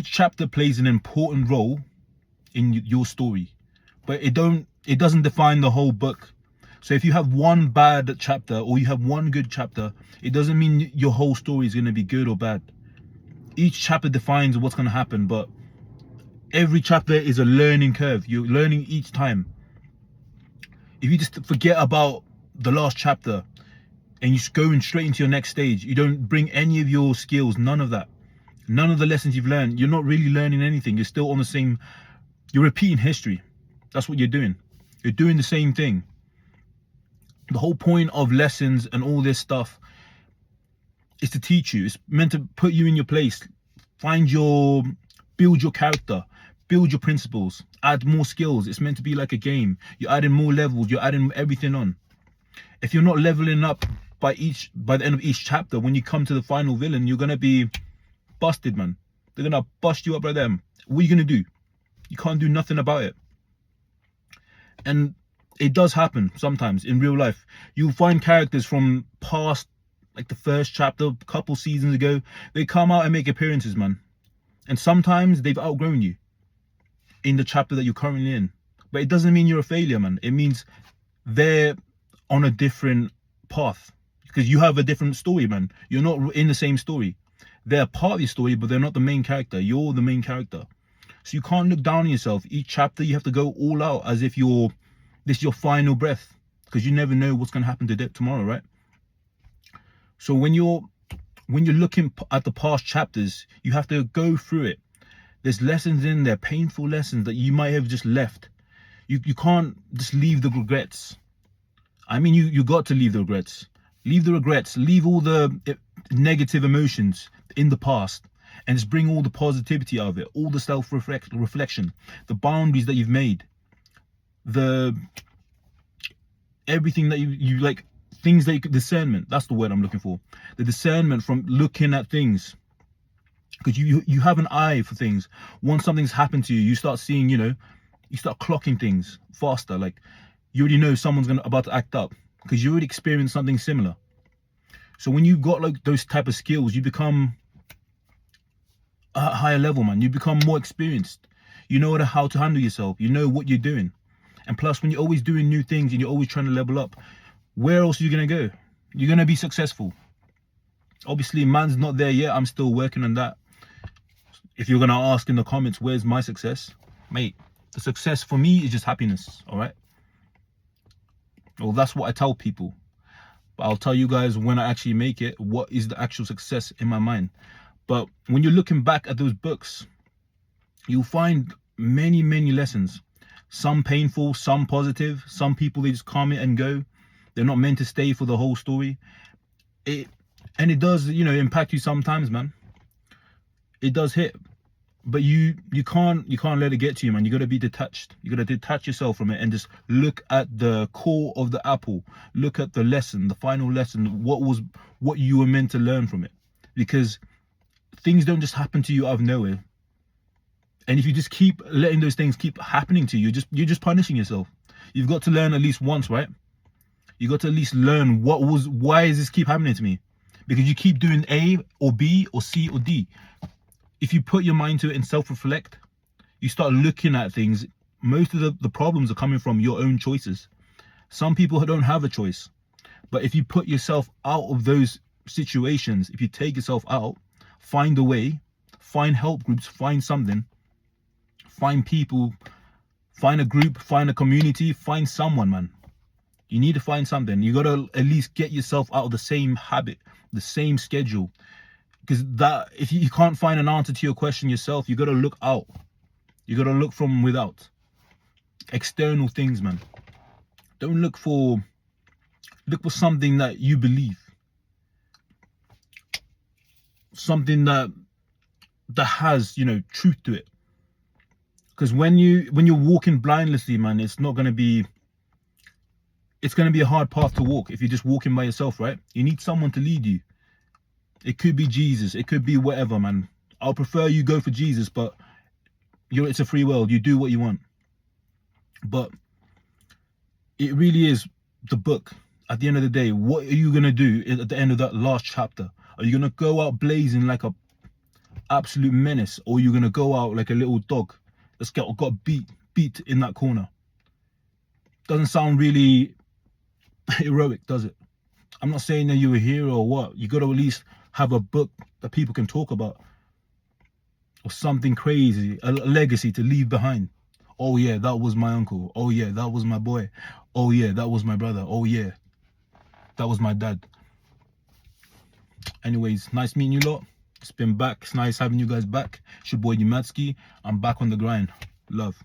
Each chapter plays an important role in your story, but it doesn't define the whole book. So if you have one bad chapter or you have one good chapter, it doesn't mean your whole story is going to be good or bad. Each chapter defines what's going to happen, but every chapter is a learning curve. You're learning each time. If you just forget about the last chapter and you just go straight into your next stage, you don't bring any of your skills, none of that, none of the lessons you've learned, you're not really learning anything. You're still on the same, you're repeating history. That's what you're doing. You're doing the same thing. The whole point of lessons and all this stuff is to teach you. It's meant to put you in your place, build your character, build your principles, add more skills. It's meant to be like a game. You're adding more levels, you're adding everything on. If you're not leveling up by the end of each chapter, when you come to the final villain, you're gonna be busted, man. They're gonna bust you up by them. What are you gonna do? You can't do nothing about it. And it does happen sometimes in real life. You'll find characters from past, like the first chapter, a couple seasons ago, they come out and make appearances, man. And sometimes they've outgrown you in the chapter that you're currently in. But it doesn't mean you're a failure, man. It means they're on a different path because you have a different story, man. You're not in the same story. They're part of your story, but they're not the main character. You're the main character. So you can't look down on yourself. Each chapter, you have to go all out as if this is your final breath, because you never know what's going to happen tomorrow, right? So when you're looking at the past chapters, you have to go through it. There's lessons in there, painful lessons that you might have just left. You can't just leave the regrets. I mean, you got to leave the regrets. Leave the regrets. Leave all the negative emotions in the past and just bring all the positivity out of it, all the self-reflection, the boundaries that you've made, everything that you like, things that discernment. That's the word I'm looking for. The discernment from looking at things. Because you have an eye for things. Once something's happened to you, you start seeing, you start clocking things faster. Like you already know someone's about to act up because you already experienced something similar. So when you've got like those type of skills, you become a higher level, man. You become more experienced. You know how to handle yourself. You know what you're doing. And plus, when you're always doing new things and you're always trying to level up, where else are you going to go? You're going to be successful. Obviously, man's not there yet. I'm still working on that. If you're going to ask in the comments, where's my success? Mate, the success for me is just happiness, all right? Well, that's what I tell people. But I'll tell you guys when I actually make it, what is the actual success in my mind. But when you're looking back at those books, you'll find many, many lessons. Some painful, some positive. Some people, they just come in and go. They're not meant to stay for the whole story. And it does, impact you sometimes, man. It does hit. But you can't let it get to you, man. You got to be detached. You got to detach yourself from it and just look at the core of the apple. Look at the lesson, the final lesson, what you were meant to learn from it. Because things don't just happen to you out of nowhere. And if you just keep letting those things keep happening to you, you're just punishing yourself. You've got to learn at least once, right? You got to at least learn why does this keep happening to me? Because you keep doing A or B or C or D. If you put your mind to it and self-reflect, you start looking at things. Most of the problems are coming from your own choices. Some people don't have a choice. But if you put yourself out of those situations, if you take yourself out, find a way, find help groups, find something, find people, find a group, find a community, find someone, man. You need to find something. You got to at least get yourself out of the same habit, the same schedule. Because if you can't find an answer to your question yourself, you got to look out. You got to look from without. External things, man. Don't look for something that you believe. Something that has, truth to it. Because when you're walking blindlessly, man, it's going to be a hard path to walk if you're just walking by yourself, right? You need someone to lead you. It could be Jesus. It could be whatever, man. I'll prefer you go for Jesus, but it's a free world. You do what you want. But it really is the book. At the end of the day, what are you going to do at the end of that last chapter? Are you going to go out blazing like a absolute menace, or you're gonna go out like a little dog that's got beat in that corner. Doesn't sound really heroic, does it? I'm not saying that you're a hero or what. You got to at least have a book that people can talk about, or something crazy, a legacy to leave behind. Oh yeah, that was my uncle. Oh yeah, that was my boy. Oh yeah, that was my brother. Oh yeah, that was my dad. Anyways, nice meeting you lot. It's been back. It's nice having you guys back. It's your boy Umatsky. I'm back on the grind. Love.